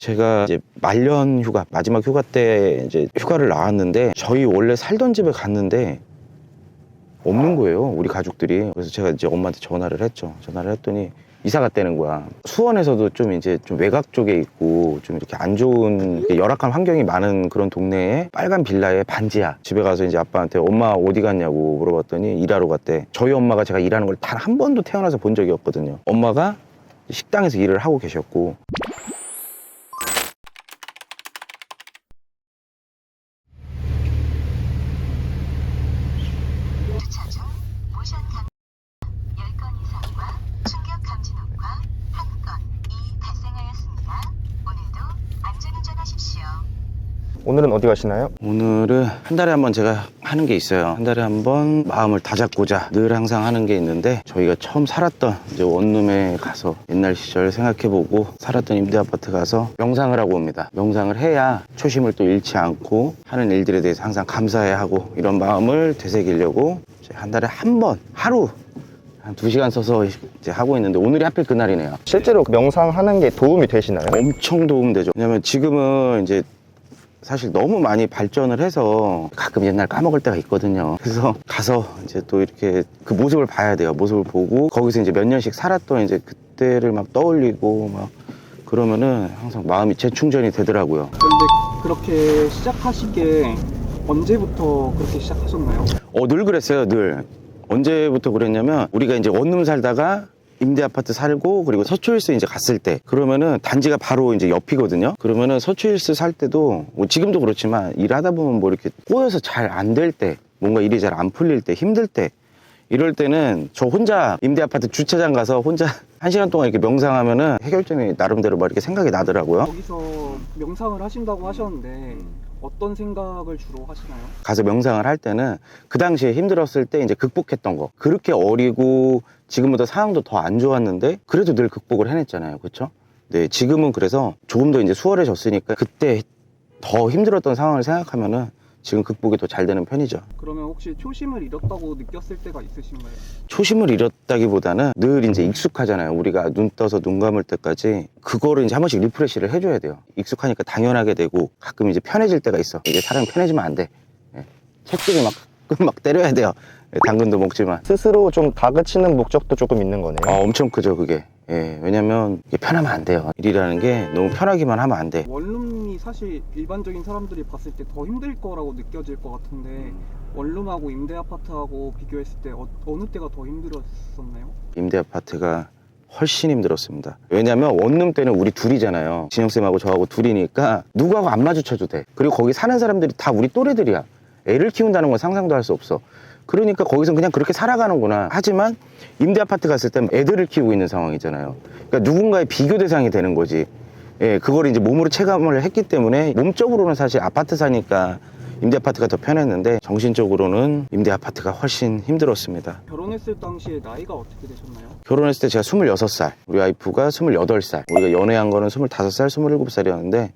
제가 이제 말년 휴가, 마지막 휴가 때 이제 휴가를 나왔는데 저희 원래 살던 집에 갔는데 없는 거예요, 우리 가족들이. 그래서 제가 이제 엄마한테 전화를 했죠. 전화를 했더니 이사 갔다는 거야. 수원에서도 좀 이제 좀 외곽 쪽에 있고 좀 이렇게 안 좋은 열악한 환경이 많은 그런 동네에 빨간 빌라에 반지하. 집에 가서 이제 아빠한테 엄마 어디 갔냐고 물어봤더니 일하러 갔대. 저희 엄마가 제가 일하는 걸 단 한 번도 태어나서 본 적이 없거든요. 엄마가 식당에서 일을 하고 계셨고. 주차 중 모션 감 10건 이상과 충격 감지 녹화 1건이 발생하였습니다. 오늘도 안전운전하십시오. 오늘은 어디 가시나요? 오늘은 한 달에 한 번 제가 하는 게 있어요. 한 달에 한 번 마음을 다잡고자 늘 항상 하는 게 있는데, 저희가 처음 살았던 이제 원룸에 가서 옛날 시절 생각해보고 살았던 임대아파트 가서 명상을 하고 옵니다. 명상을 해야 초심을 또 잃지 않고 하는 일들에 대해서 항상 감사해야 하고, 이런 마음을 되새기려고 이제 한 달에 한 번 하루 한 2시간 서서 이제 하고 있는데, 오늘이 하필 그날이네요. 실제로 명상하는 게 도움이 되시나요? 엄청 도움되죠. 왜냐면 지금은 이제 사실 너무 많이 발전을 해서 가끔 옛날 까먹을 때가 있거든요. 그래서 가서 이제 또 이렇게 그 모습을 봐야 돼요. 모습을 보고 거기서 이제 몇 년씩 살았던 이제 그때를 막 떠올리고 막 그러면은 항상 마음이 재충전이 되더라고요. 근데 그렇게 시작하시게 언제부터 그렇게 시작하셨나요? 늘 그랬어요, 늘. 언제부터 그랬냐면, 우리가 이제 원룸 살다가 임대 아파트 살고, 그리고 서초힐스 이제 갔을 때, 그러면은 단지가 바로 이제 옆이거든요. 그러면은 서초힐스 살 때도, 뭐 지금도 그렇지만 일하다 보면 뭐 이렇게 꼬여서 잘 안 될 때, 뭔가 일이 잘 안 풀릴 때, 힘들 때, 이럴 때는 저 혼자 임대 아파트 주차장 가서 혼자 1시간 동안 이렇게 명상하면은 해결점이 나름대로 막 이렇게 생각이 나더라고요. 거기서 명상을 하신다고 하셨는데 어떤 생각을 주로 하시나요? 가서 명상을 할 때는 그 당시에 힘들었을 때 이제 극복했던 거, 그렇게 어리고 지금보다 상황도 더 안 좋았는데 그래도 늘 극복을 해냈잖아요, 그렇죠? 네, 지금은 그래서 조금 더 이제 수월해졌으니까 그때 더 힘들었던 상황을 생각하면은 지금 극복이 더 잘 되는 편이죠. 그러면 혹시 초심을 잃었다고 느꼈을 때가 있으신가요? 초심을 잃었다기보다는 늘 이제 익숙하잖아요. 우리가 눈 떠서 눈 감을 때까지 그거를 이제 한 번씩 리프레시를 해줘야 돼요. 익숙하니까 당연하게 되고, 가끔 이제 편해질 때가 있어. 이게 사람이 편해지면 안 돼. 채찍을 막 때려야 돼요. 당근도 먹지만. 스스로 좀 다그치는 목적도 조금 있는 거네요. 엄청 크죠, 그게. 왜냐면 이게 편하면 안 돼요. 일이라는 게 너무 편하기만 하면 안 돼. 원룸이 사실 일반적인 사람들이 봤을 때 더 힘들 거라고 느껴질 것 같은데 원룸하고 임대 아파트하고 비교했을 때 어느 때가 더 힘들었었나요? 임대 아파트가 훨씬 힘들었습니다. 왜냐면 원룸 때는 우리 둘이잖아요. 진영쌤하고 저하고 둘이니까 누구하고 안 마주쳐도 돼. 그리고 거기 사는 사람들이 다 우리 또래들이야. 애를 키운다는 건 상상도 할 수 없어. 그러니까 거기서 그냥 그렇게 살아가는구나. 하지만 임대 아파트 갔을 땐 애들을 키우고 있는 상황이잖아요. 그러니까 누군가의 비교 대상이 되는 거지. 그걸 이제 몸으로 체감을 했기 때문에, 몸적으로는 사실 아파트 사니까 임대 아파트가 더 편했는데 정신적으로는 임대 아파트가 훨씬 힘들었습니다. 결혼했을 당시에 나이가 어떻게 되셨나요? 결혼했을 때 제가 26살, 우리 와이프가 28살, 우리가 연애한 거는 25살, 27살이었는데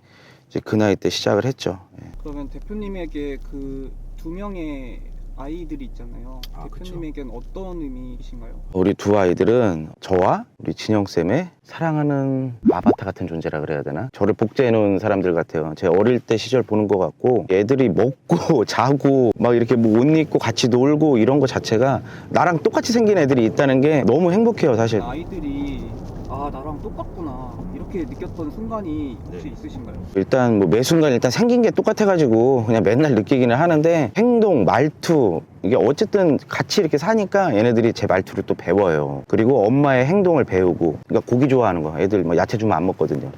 이제 그 나이 때 시작을 했죠. 그러면 대표님에게 그 2명의 아이들이 있잖아요. 대표님에겐 어떤 의미이신가요? 우리 두 아이들은 저와 우리 진영쌤의 사랑하는 아바타 같은 존재라 그래야 되나? 저를 복제해놓은 사람들 같아요. 제 어릴 때 시절 보는 것 같고, 애들이 먹고 자고 막 이렇게 뭐 옷 입고 같이 놀고 이런 거 자체가 나랑 똑같이 생긴 애들이 있다는 게 너무 행복해요, 사실. 아이들이 나랑 똑같구나 이렇게 느꼈던 순간이 혹시 있으신가요? 일단 뭐 매 순간 일단 생긴 게 똑같아가지고 그냥 맨날 느끼기는 하는데, 행동, 말투, 이게 어쨌든 같이 이렇게 사니까 얘네들이 제 말투를 또 배워요. 그리고 엄마의 행동을 배우고, 그러니까 고기 좋아하는 거, 애들 뭐 야채 주면 안 먹거든요.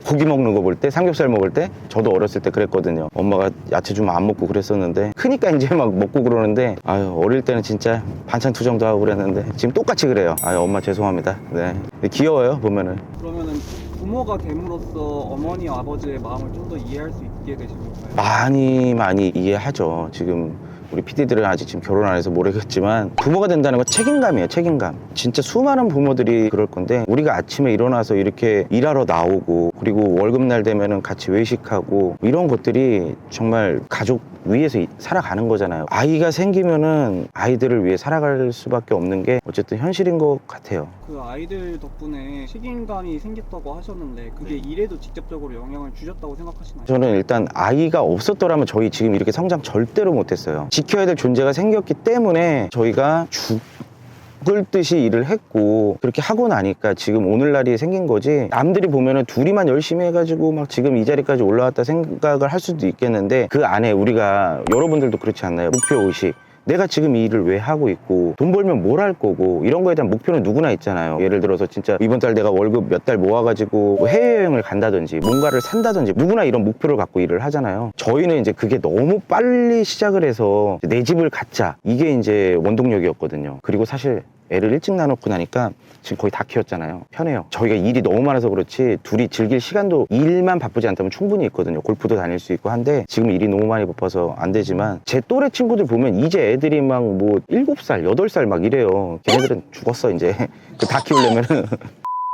고기 먹는 거 볼 때, 삼겹살 먹을 때, 저도 어렸을 때 그랬거든요. 엄마가 야채 주면 안 먹고 그랬었는데, 크니까 이제 막 먹고 그러는데, 어릴 때는 진짜 반찬 투정도 하고 그랬는데 지금 똑같이 그래요. 엄마 죄송합니다. 네. 귀여워요, 보면은. 그러면은 부모가 됨으로써 어머니 아버지의 마음을 좀 더 이해할 수 있게 되신 건가요? 많이 이해하죠. 지금 우리 PD들은 아직 지금 결혼 안 해서 모르겠지만, 부모가 된다는 건 책임감이에요, 책임감. 진짜 수많은 부모들이 그럴 건데, 우리가 아침에 일어나서 이렇게 일하러 나오고, 그리고 월급날 되면은 같이 외식하고, 이런 것들이 정말 가족 위해서 살아가는 거잖아요. 아이가 생기면은 아이들을 위해 살아갈 수밖에 없는 게 어쨌든 현실인 것 같아요. 그 아이들 덕분에 책임감이 생겼다고 하셨는데 그게 일에도 직접적으로 영향을 주셨다고 생각하시나요? 저는 일단 아이가 없었더라면 저희 지금 이렇게 성장 절대로 못했어요. 지켜야 될 존재가 생겼기 때문에 저희가 죽을 듯이 일을 했고 그렇게 하고 나니까 지금 오늘날이 생긴 거지. 남들이 보면은 둘이만 열심히 해가지고 막 지금 이 자리까지 올라왔다 생각을 할 수도 있겠는데 그 안에 우리가 여러분들도 그렇지 않나요? 목표의식. 내가 지금 이 일을 왜 하고 있고 돈 벌면 뭘 할 거고 이런 거에 대한 목표는 누구나 있잖아요. 예를 들어서 진짜 이번 달 내가 월급 몇 달 모아가지고 뭐 해외여행을 간다든지 뭔가를 산다든지 누구나 이런 목표를 갖고 일을 하잖아요. 저희는 이제 그게 너무 빨리 시작을 해서 내 집을 갖자 이게 이제 원동력이었거든요. 그리고 사실 애를 일찍 낳아놓고 나니까 지금 거의 다 키웠잖아요. 편해요. 저희가 일이 너무 많아서 그렇지 둘이 즐길 시간도 일만 바쁘지 않다면 충분히 있거든요. 골프도 다닐 수 있고 한데 지금 일이 너무 많이 바빠서 안 되지만 제 또래 친구들 보면 이제 애들이 막 뭐 7살, 8살 막 이래요. 걔네들은 죽었어 이제. 다 키우려면은.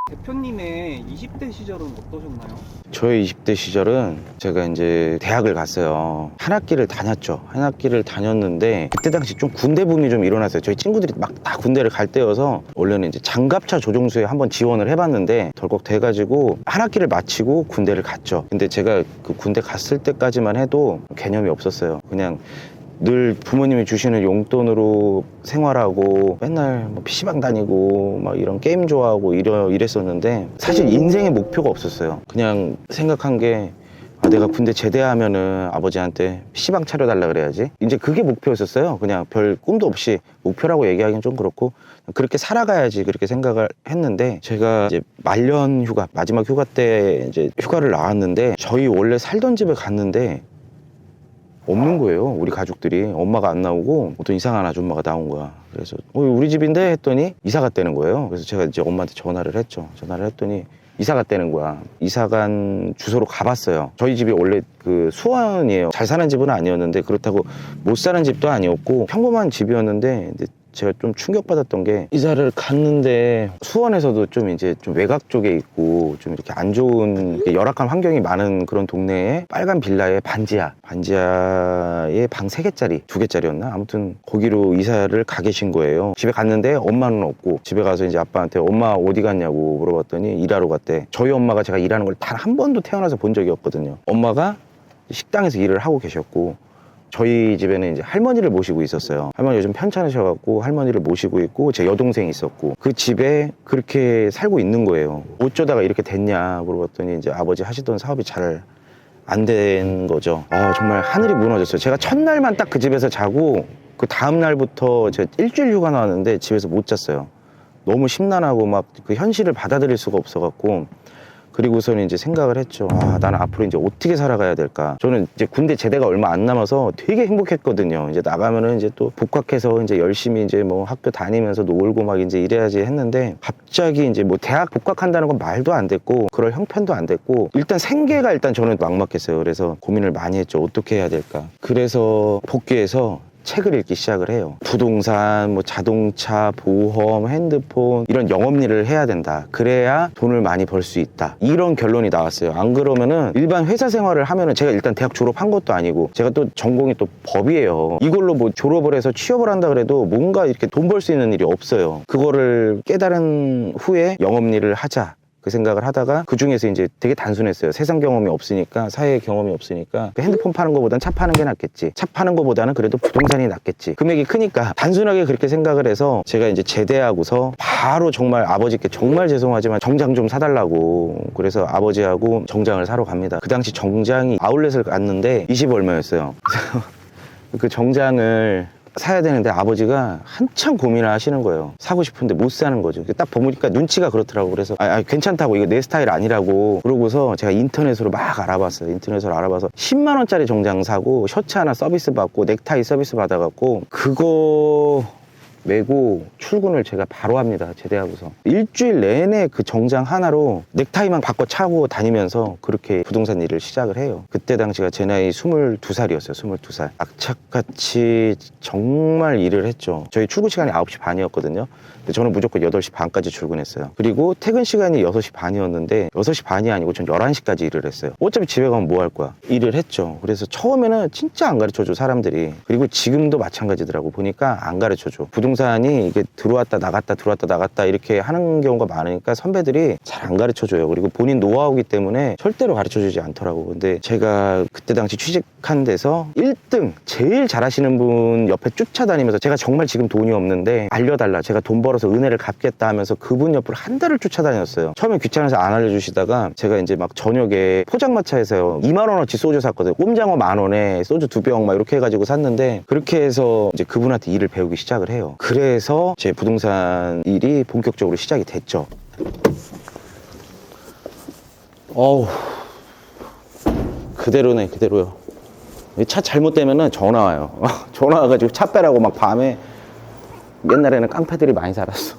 대표님의 20대 시절은 어떠셨나요? 저의 20대 시절은 제가 이제 대학을 갔어요. 한 학기를 다녔죠. 한 학기를 다녔는데 그때 당시 좀 군대 붐이 좀 일어났어요. 저희 친구들이 막 다 군대를 갈 때여서 원래는 이제 장갑차 조종수에 한번 지원을 해봤는데 덜컥 돼가지고 한 학기를 마치고 군대를 갔죠. 근데 제가 그 군대 갔을 때까지만 해도 개념이 없었어요. 그냥 늘 부모님이 주시는 용돈으로 생활하고 맨날 뭐 PC방 다니고 막 이런 게임 좋아하고 이랬었는데 사실 인생의 목표가 없었어요. 그냥 생각한 게 내가 군대 제대하면은 아버지한테 PC방 차려달라 그래야지. 이제 그게 목표였었어요. 그냥 별 꿈도 없이 목표라고 얘기하기는 좀 그렇고 그렇게 살아가야지 그렇게 생각을 했는데 제가 이제 말년 휴가 마지막 휴가 때 이제 휴가를 나왔는데 저희 원래 살던 집에 갔는데 없는 거예요. 우리 가족들이. 엄마가 안 나오고 어떤 이상한 아줌마가 나온 거야. 그래서 우리 집인데 했더니 이사 갔다는 거예요. 그래서 제가 이제 엄마한테 전화를 했죠. 전화를 했더니 이사 갔다는 거야. 이사 간 주소로 가봤어요. 저희 집이 원래 그 수원이에요. 잘 사는 집은 아니었는데 그렇다고 못 사는 집도 아니었고 평범한 집이었는데 제가 좀 충격받았던 게 이사를 갔는데 수원에서도 좀 이제 좀 외곽 쪽에 있고 좀 이렇게 안 좋은 열악한 환경이 많은 그런 동네에 빨간 빌라에 반지하에 방 3개짜리 2개짜리였나 아무튼 거기로 이사를 가 계신 거예요. 집에 갔는데 엄마는 없고 집에 가서 이제 아빠한테 엄마 어디 갔냐고 물어봤더니 일하러 갔대. 저희 엄마가 제가 일하는 걸 단 한 번도 태어나서 본 적이 없거든요. 엄마가 식당에서 일을 하고 계셨고 저희 집에는 이제 할머니를 모시고 있었어요. 할머니 요즘 편찮으셔갖고 할머니를 모시고 있고 제 여동생이 있었고 그 집에 그렇게 살고 있는 거예요. 어쩌다가 이렇게 됐냐 물어봤더니 이제 아버지 하시던 사업이 잘 안 된 거죠. 정말 하늘이 무너졌어요. 제가 첫날만 딱 그 집에서 자고 그 다음 날부터 제가 일주일 휴가 나왔는데 집에서 못 잤어요. 너무 심란하고 막 그 현실을 받아들일 수가 없어갖고 그리고서는 이제 생각을 했죠. 나는 앞으로 이제 어떻게 살아가야 될까? 저는 이제 군대 제대가 얼마 안 남아서 되게 행복했거든요. 이제 나가면은 이제 또 복학해서 이제 열심히 이제 뭐 학교 다니면서 놀고 막 이제 이래야지 했는데 갑자기 이제 뭐 대학 복학한다는 건 말도 안 됐고 그럴 형편도 안 됐고 일단 생계가 일단 저는 막막했어요. 그래서 고민을 많이 했죠. 어떻게 해야 될까? 그래서 복귀해서 책을 읽기 시작을 해요. 부동산, 뭐 자동차, 보험, 핸드폰 이런 영업일을 해야 된다. 그래야 돈을 많이 벌 수 있다. 이런 결론이 나왔어요. 안 그러면은 일반 회사 생활을 하면은 제가 일단 대학 졸업한 것도 아니고 제가 또 전공이 또 법이에요. 이걸로 뭐 졸업을 해서 취업을 한다 그래도 뭔가 이렇게 돈 벌 수 있는 일이 없어요. 그거를 깨달은 후에 영업일을 하자. 그 생각을 하다가 그 중에서 이제 되게 단순했어요. 세상 경험이 없으니까 사회 경험이 없으니까 핸드폰 파는 거보단 차 파는 게 낫겠지. 차 파는 거보다는 그래도 부동산이 낫겠지. 금액이 크니까 단순하게 그렇게 생각을 해서 제가 이제 제대하고서 바로 정말 아버지께 정말 죄송하지만 정장 좀 사달라고 그래서 아버지하고 정장을 사러 갑니다. 그 당시 정장이 아울렛을 갔는데 20 얼마였어요. 그래서 그 정장을 사야 되는데 아버지가 한참 고민을 하시는 거예요. 사고 싶은데 못 사는 거죠. 딱 보니까 눈치가 그렇더라고. 그래서 괜찮다고 이거 내 스타일 아니라고 그러고서 제가 인터넷으로 막 알아봤어요. 인터넷으로 알아봐서 10만 원짜리 정장 사고 셔츠 하나 서비스 받고 넥타이 서비스 받아갖고 그거 메고 출근을 제가 바로 합니다. 제대하고서 일주일 내내 그 정장 하나로 넥타이만 바꿔 차고 다니면서 그렇게 부동산 일을 시작을 해요. 그때 당시가 제 나이 22살이었어요. 22살. 악착같이 정말 일을 했죠. 저희 출근 시간이 9시 반이었거든요. 근데 저는 무조건 8시 반까지 출근했어요. 그리고 퇴근 시간이 6시 반이었는데 6시 반이 아니고 전 11시까지 일을 했어요. 어차피 집에 가면 뭐 할 거야? 일을 했죠. 그래서 처음에는 진짜 안 가르쳐줘, 사람들이. 그리고 지금도 마찬가지더라고. 보니까 안 가르쳐줘. 부동산이 이게 들어왔다 나갔다 들어왔다 나갔다 이렇게 하는 경우가 많으니까 선배들이 잘 안 가르쳐줘요. 그리고 본인 노하우기 때문에 절대로 가르쳐주지 않더라고. 근데 제가 그때 당시 취직한 데서 1등 제일 잘하시는 분 옆에 쫓아다니면서, 제가 정말 지금 돈이 없는데 알려달라, 제가 돈 벌어서 은혜를 갚겠다 하면서 그분 옆으로 한 달을 쫓아다녔어요. 처음에 귀찮아서 안 알려주시다가 제가 이제 막 저녁에 포장마차에서 2만 원어치 소주 샀거든요. 꼼장어 10,000원에 소주 2병 막 이렇게 해가지고 샀는데, 그렇게 해서 이제 그분한테 일을 배우기 시작을 해요. 그래서 제 부동산 일이 본격적으로 시작이 됐죠. 어우, 그대로네, 그대로요. 차 잘못되면은 전화 와요. 전화 와가지고 차 빼라고 막 밤에. 옛날에는 깡패들이 많이 살았어.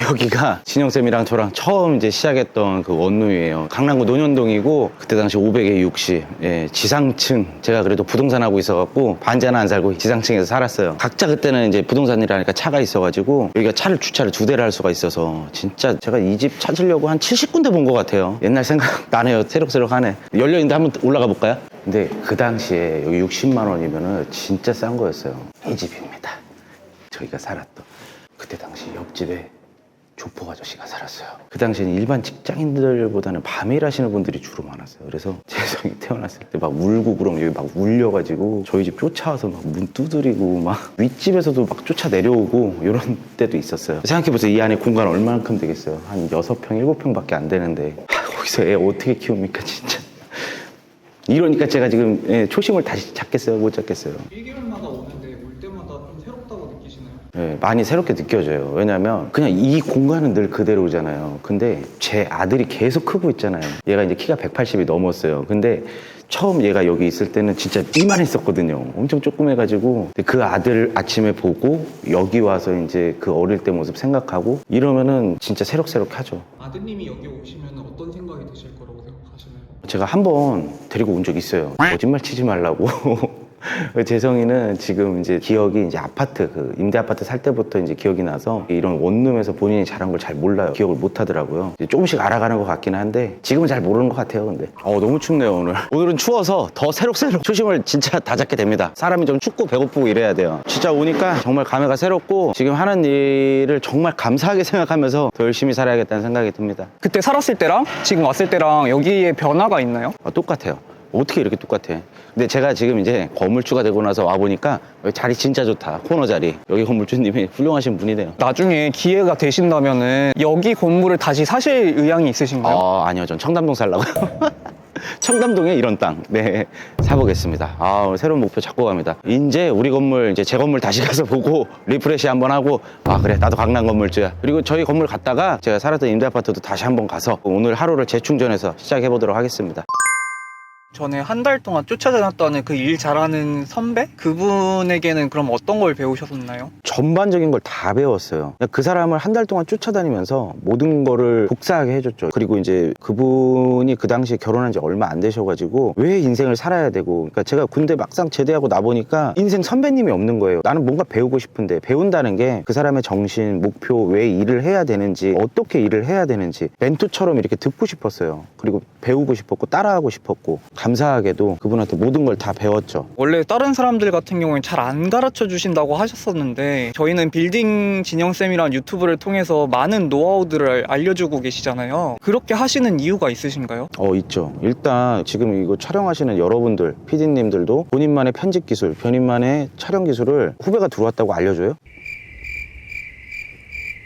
여기가 진영쌤이랑 저랑 처음 이제 시작했던 그 원룸이에요. 강남구 논현동이고, 그때 당시 500에 60, 예, 지상층. 제가 그래도 부동산 하고 있어갖고 반지하나 안 살고 지상층에서 살았어요. 각자 그때는 이제 부동산 일하니까 차가 있어가지고 여기가 주차를 2대를 할 수가 있어서 진짜 제가 이 집 찾으려고 한 70군데 본 것 같아요. 옛날 생각 나네요. 새록새록하네. 열려있는데 한번 올라가 볼까요? 근데 그 당시에 여기 60만 원이면은 진짜 싼 거였어요. 이 집입니다. 저희가 살았던. 그때 당시 옆집에 조폭 아저씨가 살았어요. 그 당시에는 일반 직장인들보다는 밤에 일하시는 분들이 주로 많았어요. 그래서 재성이 태어났을 때 막 울고 그러면 여기 막 울려가지고 저희 집 쫓아와서 막 문 두드리고, 막 윗집에서도 막 쫓아내려오고 이런 때도 있었어요. 생각해보세요. 이 안에 공간 얼마만큼 되겠어요? 한 6평, 7평 밖에 안 되는데 거기서 애 어떻게 키웁니까 진짜. 이러니까 제가 지금 초심을 다시 잡겠어요? 못 잡겠어요? 1개월마다 오는데 올 때마다 좀 새롭다고 느끼시나요? 네, 많이 새롭게 느껴져요. 왜냐면 그냥 이 공간은 늘 그대로잖아요. 근데 제 아들이 계속 크고 있잖아요. 얘가 이제 키가 180이 넘었어요. 근데 처음 얘가 여기 있을 때는 진짜 이만했었거든요. 엄청 조그매가지고. 그 아들 아침에 보고 여기 와서 이제 그 어릴 때 모습 생각하고 이러면은 진짜 새록새록하죠. 아드님이 여기 오시면 어떤 생각이 드실 거라고 생각하시나요? 제가 한 번 데리고 온 적 있어요. 거짓말 치지 말라고. 재성이는 지금 이제 기억이 이제 아파트, 그 임대 아파트 살 때부터 이제 기억이 나서 이런 원룸에서 본인이 잘한 걸 잘 몰라요. 기억을 못 하더라고요. 이제 조금씩 알아가는 것 같긴 한데 지금은 잘 모르는 것 같아요. 근데 너무 춥네요 오늘. 오늘은 추워서 더 새록새록 초심을 진짜 다 잡게 됩니다. 사람이 좀 춥고 배고프고 이래야 돼요. 진짜 오니까 정말 감회가 새롭고 지금 하는 일을 정말 감사하게 생각하면서 더 열심히 살아야겠다는 생각이 듭니다. 그때 살았을 때랑 지금 왔을 때랑 여기에 변화가 있나요? 똑같아요. 어떻게 이렇게 똑같아? 근데 제가 지금 이제 건물주가 되고 나서 와보니까 여기 자리 진짜 좋다. 코너 자리. 여기 건물주님이 훌륭하신 분이네요. 나중에 기회가 되신다면은 여기 건물을 다시 사실 의향이 있으신가요? 아니요. 전 청담동 살라고요. 청담동에 이런 땅. 네. 사보겠습니다. 오늘 새로운 목표 잡고 갑니다. 이제 우리 건물, 이제 제 건물 다시 가서 보고 리프레시 한번 하고, 그래. 나도 강남 건물주야. 그리고 저희 건물 갔다가 제가 살았던 임대 아파트도 다시 한번 가서 오늘 하루를 재충전해서 시작해보도록 하겠습니다. 전에 한 달 동안 쫓아다녔다는 그 일 잘하는 선배? 그분에게는 그럼 어떤 걸 배우셨나요? 전반적인 걸 다 배웠어요. 그 사람을 한 달 동안 쫓아다니면서 모든 거를 복사하게 해줬죠. 그리고 이제 그분이 그 당시에 결혼한 지 얼마 안 되셔가지고 왜 인생을 살아야 되고, 그러니까 제가 군대 막상 제대하고 나보니까 인생 선배님이 없는 거예요. 나는 뭔가 배우고 싶은데 배운다는 게 그 사람의 정신, 목표, 왜 일을 해야 되는지, 어떻게 일을 해야 되는지 멘토처럼 이렇게 듣고 싶었어요. 그리고 배우고 싶었고 따라하고 싶었고, 감사하게도 그분한테 모든 걸 다 배웠죠. 원래 다른 사람들 같은 경우는 잘 안 가르쳐 주신다고 하셨었는데 저희는 빌딩 진영쌤이란 유튜브를 통해서 많은 노하우들을 알려주고 계시잖아요. 그렇게 하시는 이유가 있으신가요? 있죠. 일단 지금 이거 촬영하시는 여러분들, PD님들도 본인만의 편집 기술, 본인만의 촬영 기술을 후배가 들어왔다고 알려줘요?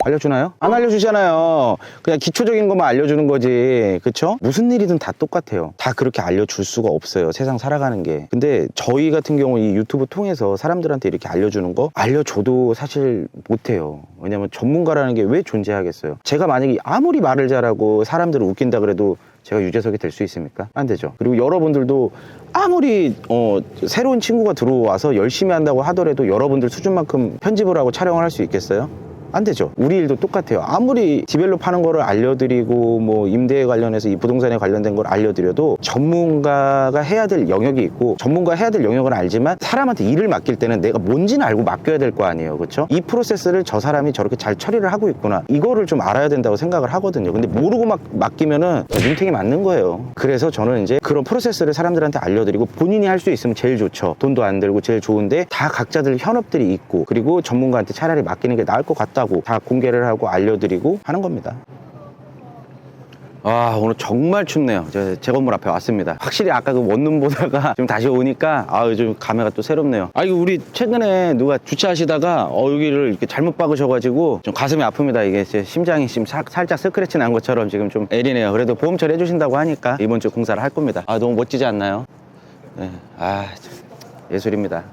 알려주나요? 안 알려주잖아요. 그냥 기초적인 것만 알려주는 거지. 그쵸? 무슨 일이든 다 똑같아요. 다 그렇게 알려줄 수가 없어요. 세상 살아가는 게. 근데 저희 같은 경우 이 유튜브 통해서 사람들한테 이렇게 알려주는 거 알려줘도 사실 못해요. 왜냐면 전문가라는 게 왜 존재하겠어요? 제가 만약에 아무리 말을 잘하고 사람들을 웃긴다 그래도 제가 유재석이 될 수 있습니까? 안 되죠. 그리고 여러분들도 아무리 새로운 친구가 들어와서 열심히 한다고 하더라도 여러분들 수준만큼 편집을 하고 촬영을 할 수 있겠어요? 안 되죠. 우리 일도 똑같아요. 아무리 디벨롭 하는 거를 알려드리고 뭐 임대에 관련해서 이 부동산에 관련된 걸 알려드려도 전문가가 해야 될 영역이 있고 전문가 해야 될 영역은 알지만 사람한테 일을 맡길 때는 내가 뭔지는 알고 맡겨야 될 거 아니에요. 그렇죠? 이 프로세스를 저 사람이 저렇게 잘 처리를 하고 있구나. 이거를 좀 알아야 된다고 생각을 하거든요. 근데 모르고 막 맡기면은 눈탱이 맞는 거예요. 그래서 저는 이제 그런 프로세스를 사람들한테 알려드리고 본인이 할 수 있으면 제일 좋죠. 돈도 안 들고 제일 좋은데 다 각자들 현업들이 있고 그리고 전문가한테 차라리 맡기는 게 나을 것 같다. 다 공개를 하고 알려드리고 하는 겁니다. 아, 오늘 정말 춥네요. 제 건물 앞에 왔습니다. 확실히 아까 그 원룸 보다가 좀 다시 오니까 좀 감회가 또 새롭네요. 이거 우리 최근에 누가 주차하시다가 여기를 이렇게 잘못 박으셔가지고 좀 가슴이 아픕니다. 이게 제 심장이 지금 살짝 스크래치 난 것처럼 지금 좀 애리네요. 그래도 보험 처리 해주신다고 하니까 이번 주 공사를 할 겁니다. 너무 멋지지 않나요? 네. 참 예술입니다.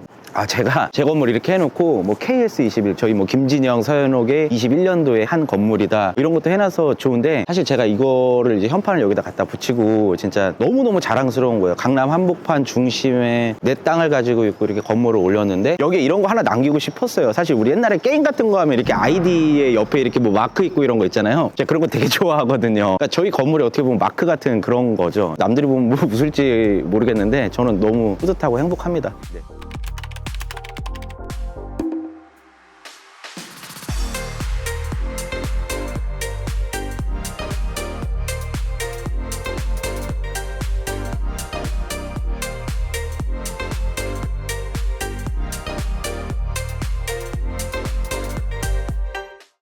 제가 제 건물 이렇게 해놓고 뭐 KS21 저희 뭐 김진영 서현옥의 21년도에 한 건물이다 이런 것도 해놔서 좋은데 사실 제가 이거를 이제 현판을 여기다 갖다 붙이고 진짜 너무너무 자랑스러운 거예요. 강남 한복판 중심에 내 땅을 가지고 있고 이렇게 건물을 올렸는데 여기에 이런 거 하나 남기고 싶었어요. 사실 우리 옛날에 게임 같은 거 하면 이렇게 아이디에 옆에 이렇게 뭐 마크 있고 이런 거 있잖아요. 제가 그런 거 되게 좋아하거든요. 그러니까 저희 건물이 어떻게 보면 마크 같은 그런 거죠. 남들이 보면 뭐 웃을지 모르겠는데 저는 너무 뿌듯하고 행복합니다. 네.